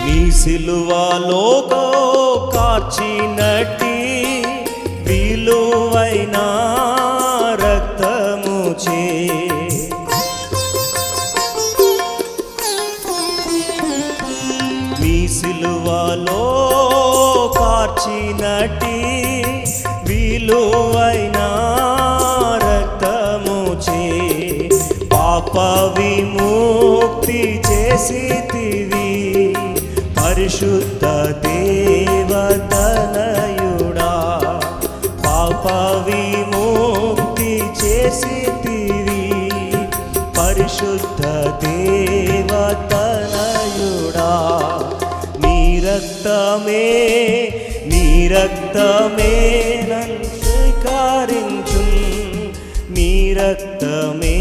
నీ సిలువలో కార్చినట్టి విలువైన రక్తముచే నీ సిలువలో కార్చినట్టి విలువైన రక్తముచే పాప విముక్తి చేసితివి పరిశుద్ధ దేవతనయుడా పాప విముక్తి చేసితివి పరిశుద్ధ దేవతనయుడా నీ రక్తమే నన్ను స్వీకరించు నీ రక్తమే